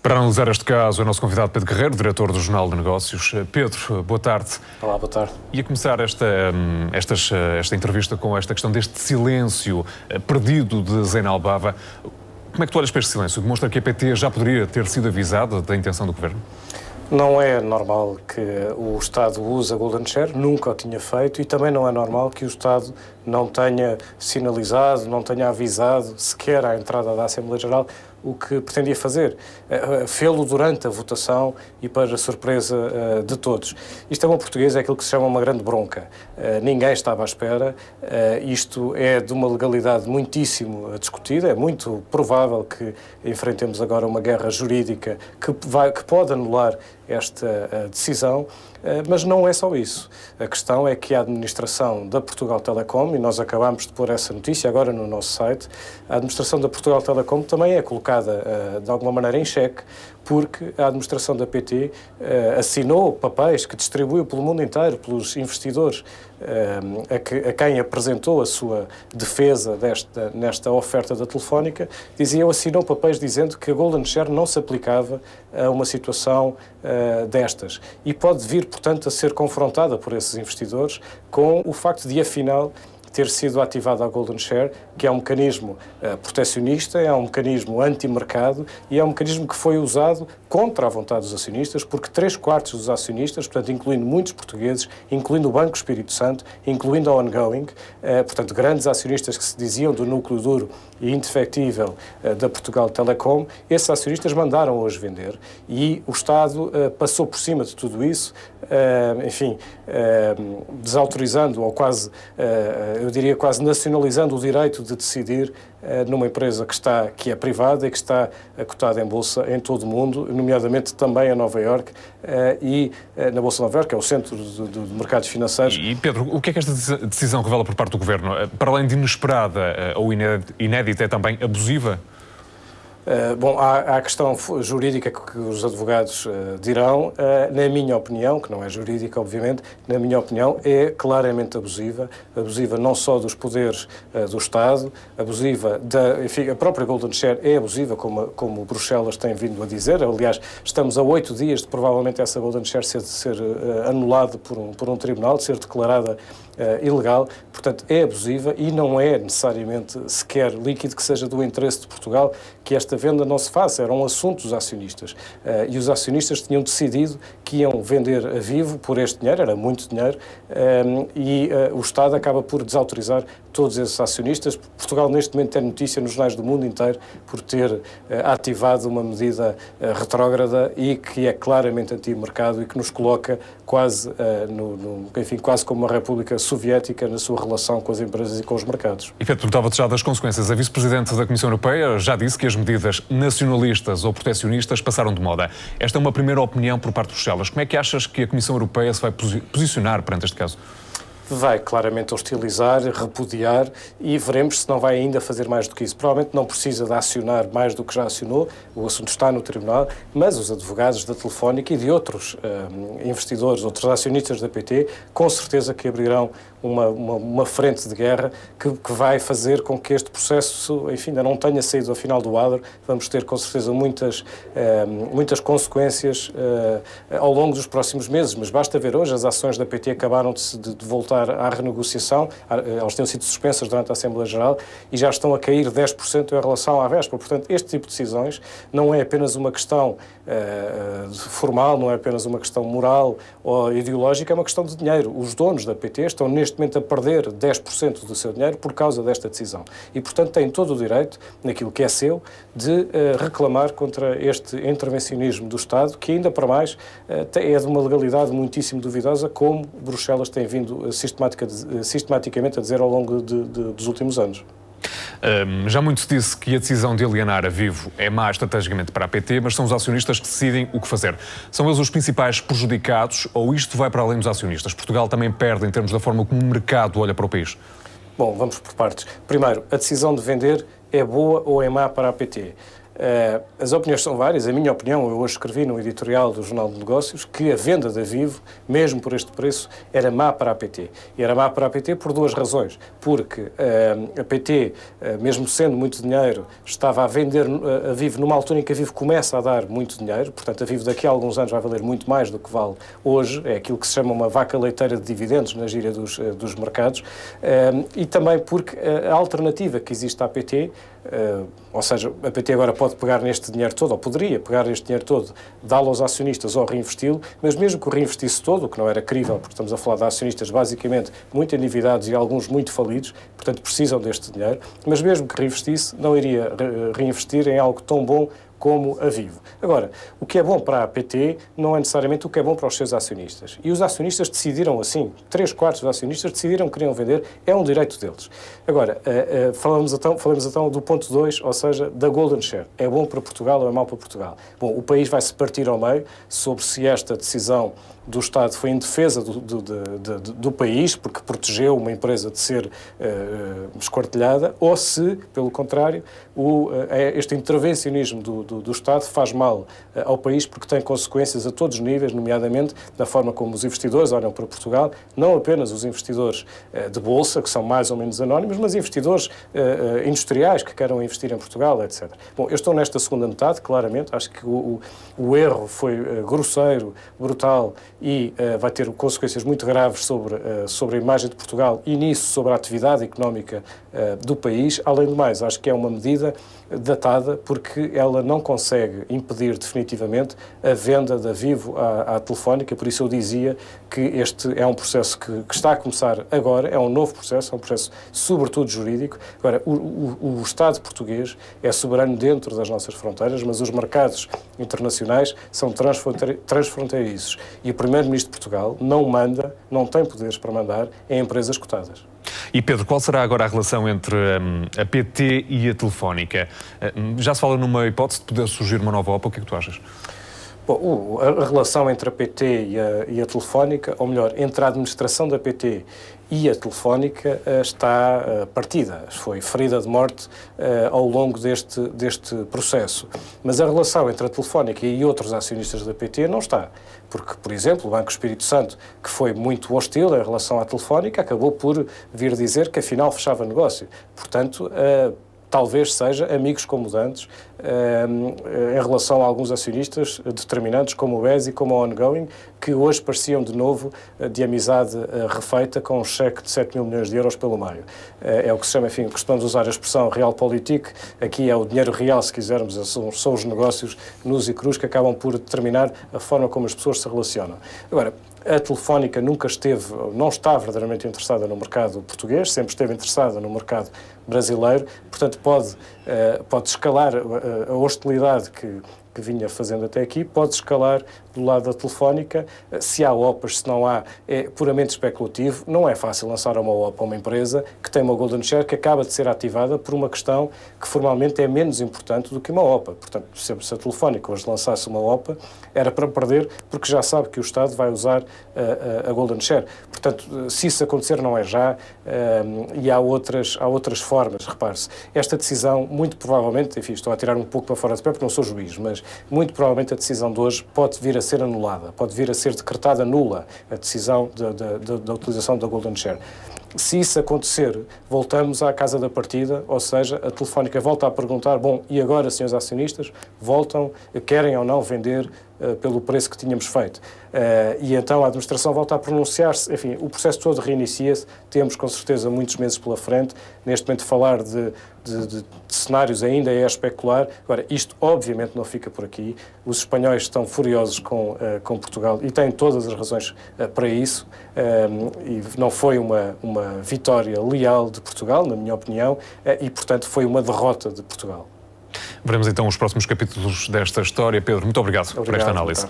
Para analisar este caso, é o nosso convidado Pedro Guerreiro, diretor do Jornal de Negócios. Pedro, boa tarde. Olá, boa tarde. Ia começar esta entrevista com esta questão deste silêncio perdido de Zeina Albava. Como é que tu olhas para este silêncio? Demonstra que a PT já poderia ter sido avisada da intenção do Governo? Não é normal que o Estado use a Golden Share, nunca o tinha feito, e também não é normal que o Estado não tenha sinalizado, não tenha avisado sequer à entrada da Assembleia Geral o que pretendia fazer. Fê-lo durante a votação e para surpresa de todos. Isto é bom português, é aquilo que se chama uma grande bronca. Ninguém estava à espera. Isto é de uma legalidade muitíssimo discutida. É muito provável que enfrentemos agora uma guerra jurídica que pode anular esta decisão. Mas não é só isso. A questão é que a administração da Portugal Telecom, e nós acabamos de pôr essa notícia agora no nosso site, a administração da Portugal Telecom também é colocada de alguma maneira em xeque, porque a administração da PT assinou papéis que distribuiu pelo mundo inteiro, pelos investidores, a quem apresentou a sua defesa nesta oferta da Telefónica, assinou papéis dizendo que a Golden Share não se aplicava a uma situação destas. E pode vir, portanto, a ser confrontada por esses investidores com o facto de, afinal, ter sido ativada a Golden Share, que é um mecanismo protecionista, é um mecanismo anti-mercado e é um mecanismo que foi usado contra a vontade dos acionistas, porque 3/4 dos acionistas, portanto, incluindo muitos portugueses, incluindo o Banco Espírito Santo, incluindo a Ongoing, portanto, grandes acionistas que se diziam do núcleo duro e indefectível da Portugal Telecom, esses acionistas mandaram hoje vender e o Estado passou por cima de tudo isso, desautorizando ou quase, eu diria quase nacionalizando o direito de decidir numa empresa que é privada e que está cotada em bolsa em todo o mundo, nomeadamente também em Nova Iorque e na Bolsa de Nova Iorque, que é o centro de mercados financeiros. E Pedro, o que é que esta decisão revela por parte do Governo? Para além de inesperada ou inédita, é também abusiva? Há a questão jurídica que os advogados dirão. Na minha opinião, que não é jurídica, obviamente, na minha opinião, é claramente abusiva. Abusiva não só dos poderes do Estado, abusiva a própria Golden Share é abusiva, como Bruxelas tem vindo a dizer. Aliás, estamos a 8 dias de provavelmente essa Golden Share ser anulada por um tribunal, de ser declarada ilegal. Portanto, é abusiva e não é necessariamente sequer líquido que seja do interesse de Portugal que esta venda não se faça. Era um assunto dos acionistas. E os acionistas tinham decidido que iam vender a vivo por este dinheiro, era muito dinheiro, e o Estado acaba por desautorizar todos esses acionistas. Portugal, neste momento, tem notícia nos jornais do mundo inteiro por ter ativado uma medida retrógrada e que é claramente anti-mercado e que nos coloca quase, quase como uma república soviética na sua relação com as empresas e com os mercados. E Pedro, perguntava-te já das consequências. A vice-presidente da Comissão Europeia já disse que as medidas nacionalistas ou proteccionistas passaram de moda. Esta é uma primeira opinião por parte de Bruxelas. Como é que achas que a Comissão Europeia se vai posicionar perante este caso? Vai claramente hostilizar, repudiar e veremos se não vai ainda fazer mais do que isso. Provavelmente não precisa de acionar mais do que já acionou, o assunto está no Tribunal, mas os advogados da Telefónica e de outros investidores, outros acionistas da PT, com certeza que abrirão uma frente de guerra que vai fazer com que este processo, ainda não tenha saído ao final do adro. Vamos ter, com certeza, muitas consequências ao longo dos próximos meses, mas basta ver hoje, as ações da PT acabaram de voltar à renegociação, elas tinham sido suspensas durante a Assembleia Geral e já estão a cair 10% em relação à véspera. Portanto, este tipo de decisões não é apenas uma questão formal, não é apenas uma questão moral ou ideológica, é uma questão de dinheiro. Os donos da PT estão neste momento a perder 10% do seu dinheiro por causa desta decisão. E, portanto, têm todo o direito, naquilo que é seu, de reclamar contra este intervencionismo do Estado, que ainda para mais é de uma legalidade muitíssimo duvidosa, como Bruxelas tem vindo sistematicamente a dizer ao longo dos últimos anos. Já muito se disse que a decisão de alienar a Vivo é má estrategicamente para a PT, mas são os acionistas que decidem o que fazer. São eles os principais prejudicados ou isto vai para além dos acionistas? Portugal também perde em termos da forma como o mercado olha para o país? Bom, vamos por partes. Primeiro, a decisão de vender é boa ou é má para a PT? As opiniões são várias. A minha opinião, eu hoje escrevi no editorial do Jornal de Negócios que a venda da Vivo, mesmo por este preço, era má para a PT. E era má para a PT por duas razões. Porque a PT, mesmo sendo muito dinheiro, estava a vender a Vivo numa altura em que a Vivo começa a dar muito dinheiro. Portanto, a Vivo daqui a alguns anos vai valer muito mais do que vale hoje. É aquilo que se chama uma vaca leiteira de dividendos na gíria dos mercados. E também porque a alternativa que existe à PT, ou seja, a PT agora pode pegar neste dinheiro todo, ou poderia pegar neste dinheiro todo, dá-lo aos acionistas ou reinvesti-lo, mas mesmo que o reinvestisse todo, o que não era crível, porque estamos a falar de acionistas basicamente muito endividados e alguns muito falidos, portanto precisam deste dinheiro, mas mesmo que reinvestisse, não iria reinvestir em algo tão bom como a Vivo. Agora, o que é bom para a PT não é necessariamente o que é bom para os seus acionistas. E os acionistas decidiram assim. 3/4 dos acionistas decidiram que queriam vender. É um direito deles. Agora, falamos então do ponto 2, ou seja, da Golden Share. É bom para Portugal ou é mau para Portugal? Bom, o país vai se partir ao meio sobre se esta decisão do Estado foi em defesa do país, porque protegeu uma empresa de ser esquartelhada, ou se, pelo contrário, este intervencionismo do Estado faz mal ao país porque tem consequências a todos os níveis, nomeadamente na forma como os investidores olham para Portugal, não apenas os investidores de bolsa, que são mais ou menos anónimos, mas investidores industriais que queiram investir em Portugal, etc. Bom, eu estou nesta segunda metade, claramente, acho que o erro foi grosseiro, brutal, e vai ter consequências muito graves sobre a imagem de Portugal e nisso sobre a atividade económica do país. Além do mais, acho que é uma medida datada porque ela não consegue impedir definitivamente a venda da Vivo à Telefónica, por isso eu dizia que este é um processo que está a começar agora, é um novo processo, é um processo sobretudo jurídico. Agora, o Estado português é soberano dentro das nossas fronteiras, mas os mercados internacionais são transfronteiriços e o Primeiro-Ministro de Portugal não manda, não tem poderes para mandar em empresas cotadas. E Pedro, qual será agora a relação entre a PT e a Telefónica? Já se fala numa hipótese de poder surgir uma nova OPA, o que é que tu achas? Bom, a relação entre a PT e a Telefónica, ou melhor, entre a administração da PT e a Telefónica está partida, foi ferida de morte ao longo deste processo. Mas a relação entre a Telefónica e outros acionistas da PT não está. Porque, por exemplo, o Banco Espírito Santo, que foi muito hostil em relação à Telefónica, acabou por vir dizer que afinal fechava negócio. Portanto, talvez seja amigos comodantes em relação a alguns acionistas determinantes, como o BES e como a Ongoing, que hoje pareciam de novo de amizade refeita com um cheque de 7 mil milhões de euros pelo meio. É o que se chama, enfim, costumamos usar a expressão realpolitik, aqui é o dinheiro real, se quisermos, são os negócios nus e crus que acabam por determinar a forma como as pessoas se relacionam. Agora, a Telefónica nunca não está verdadeiramente interessada no mercado português, sempre esteve interessada no mercado brasileiro, portanto pode escalar a hostilidade que vinha fazendo até aqui, pode escalar do lado da Telefónica. Se há OPAs, se não há, é puramente especulativo. Não é fácil lançar uma OPA a uma empresa que tem uma Golden Share que acaba de ser ativada por uma questão que formalmente é menos importante do que uma OPA. Portanto, se a Telefónica hoje lançasse uma OPA, era para perder, porque já sabe que o Estado vai usar a Golden Share. Portanto, se isso acontecer, não é já, e há outras formas. Repare-se, esta decisão, muito provavelmente, enfim, estou a tirar um pouco para fora de pé porque não sou juiz, mas muito provavelmente a decisão de hoje pode vir a ser anulada, pode vir a ser decretada nula a decisão da utilização da Golden Share. Se isso acontecer, voltamos à casa da partida, ou seja, a Telefónica volta a perguntar, bom, e agora, senhores acionistas, querem ou não vender pelo preço que tínhamos feito? E então a administração volta a pronunciar-se, enfim, o processo todo reinicia-se, temos com certeza muitos meses pela frente, neste momento falar de cenários ainda é especular. Agora, isto obviamente não fica por aqui, os espanhóis estão furiosos com Portugal e têm todas as razões para isso, e não foi uma vitória leal de Portugal, na minha opinião, e portanto foi uma derrota de Portugal. Veremos então os próximos capítulos desta história. Pedro, muito obrigado por esta análise.